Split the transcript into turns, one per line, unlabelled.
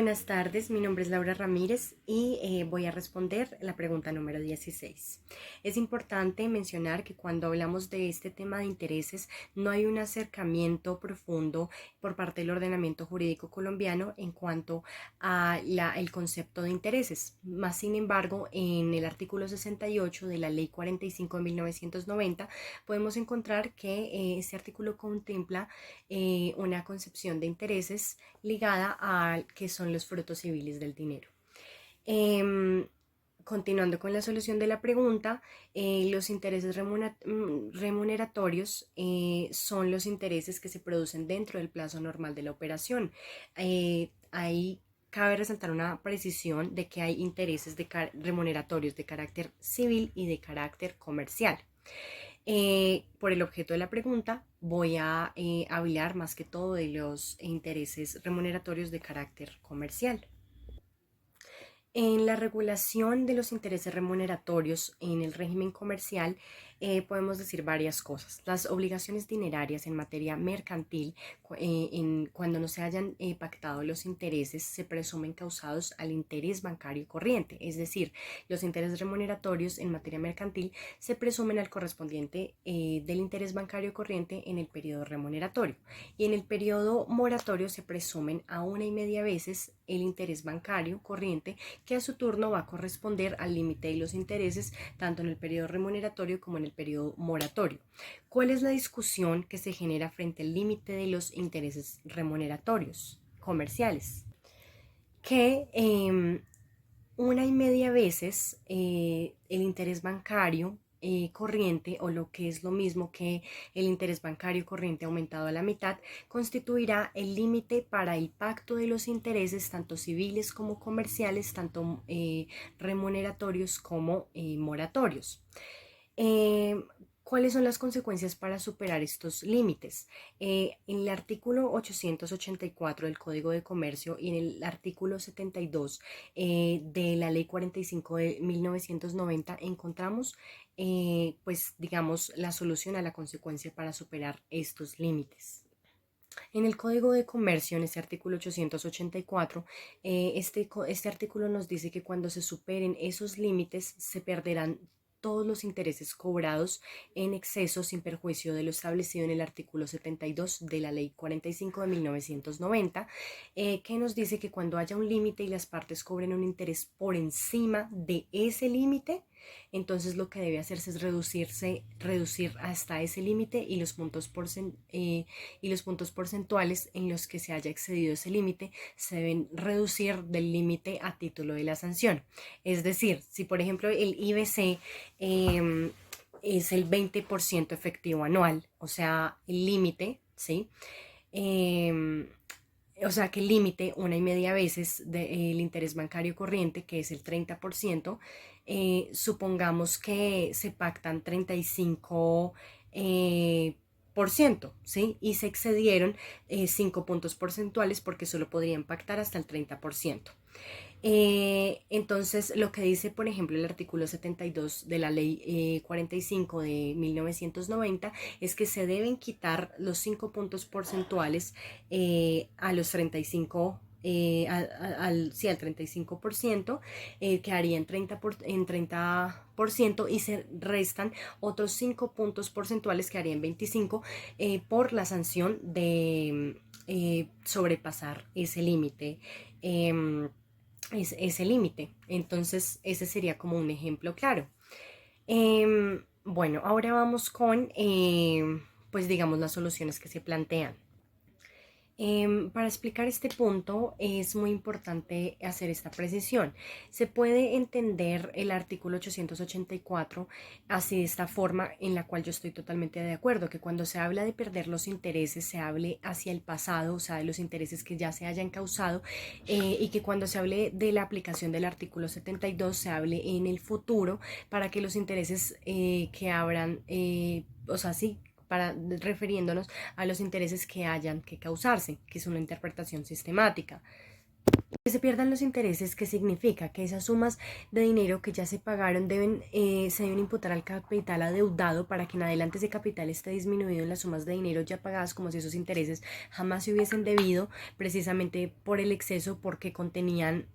Buenas tardes, mi nombre es Laura Ramírez y voy a responder la pregunta número 16. Es importante mencionar que cuando hablamos de este tema de intereses no hay un acercamiento profundo por parte del ordenamiento jurídico colombiano en cuanto a el concepto de intereses. Más sin embargo, en el artículo 68 de la Ley 45 de 1990 podemos encontrar que este artículo contempla una concepción de intereses ligada a que son los frutos civiles del dinero. Continuando con la solución de la pregunta, los intereses remuneratorios son los intereses que se producen dentro del plazo normal de la operación. Ahí cabe resaltar una precisión de que hay intereses remuneratorios de carácter civil y de carácter comercial. Por el objeto de la pregunta, voy a hablar más que todo de los intereses remuneratorios de carácter comercial. En la regulación de los intereses remuneratorios en el régimen comercial podemos decir varias cosas. Las obligaciones dinerarias en materia mercantil, cuando no se hayan pactado los intereses, se presumen causados al interés bancario corriente, es decir, los intereses remuneratorios en materia mercantil se presumen al correspondiente del interés bancario corriente en el periodo remuneratorio, y en el periodo moratorio se presumen a 1,5 veces el interés bancario corriente, que a su turno va a corresponder al límite de los intereses tanto en el periodo remuneratorio como en el periodo moratorio. ¿Cuál es la discusión que se genera frente al límite de los intereses remuneratorios comerciales? Que 1,5 veces el interés bancario corriente, o lo que es lo mismo que el interés bancario corriente aumentado a la mitad, constituirá el límite para el pacto de los intereses tanto civiles como comerciales, tanto remuneratorios como moratorios. ¿Cuáles son las consecuencias para superar estos límites? En el artículo 884 del Código de Comercio y en el artículo 72 de la Ley 45 de 1990 encontramos, pues digamos, la solución a la consecuencia para superar estos límites. En el Código de Comercio, en este artículo 884, este artículo nos dice que cuando se superen esos límites se perderán todos los intereses cobrados en exceso sin perjuicio de lo establecido en el artículo 72 de la Ley 45 de 1990, que nos dice que cuando haya un límite y las partes cobren un interés por encima de ese límite, entonces lo que debe hacerse es reducir hasta ese límite, y los puntos porcentuales en los que se haya excedido ese límite se deben reducir del límite a título de la sanción. Es decir, si por ejemplo el IBC es el 20% efectivo anual, o sea, el límite, ¿sí? O sea que el límite 1,5 veces del interés bancario corriente, que es el 30%, supongamos que se pactan 35%, ¿sí? Y se excedieron 5 puntos porcentuales porque solo podrían pactar hasta el 30%. Entonces, lo que dice, por ejemplo, el artículo 72 de la Ley 45 de 1990 es que se deben quitar los 5 puntos porcentuales a los 35%. Al 35%, quedaría en 30%, y se restan otros 5 puntos porcentuales, que harían 25%, por la sanción de sobrepasar ese límite. Ese límite. Entonces, ese sería como un ejemplo claro. Bueno, ahora vamos con, pues digamos, las soluciones que se plantean. Para explicar este punto es muy importante hacer esta precisión. Se puede entender el artículo 884 así, de esta forma, en la cual yo estoy totalmente de acuerdo, que cuando se habla de perder los intereses se hable hacia el pasado, o sea, de los intereses que ya se hayan causado, y que cuando se hable de la aplicación del artículo 72 se hable en el futuro, para que los intereses que habrán, o sea, sí, refiriéndonos a los intereses que hayan que causarse, que es una interpretación sistemática. Que se pierdan los intereses, ¿qué significa? Que esas sumas de dinero que ya se pagaron se deben imputar al capital adeudado para que en adelante ese capital esté disminuido en las sumas de dinero ya pagadas, como si esos intereses jamás se hubiesen debido, precisamente por el exceso, porque contenían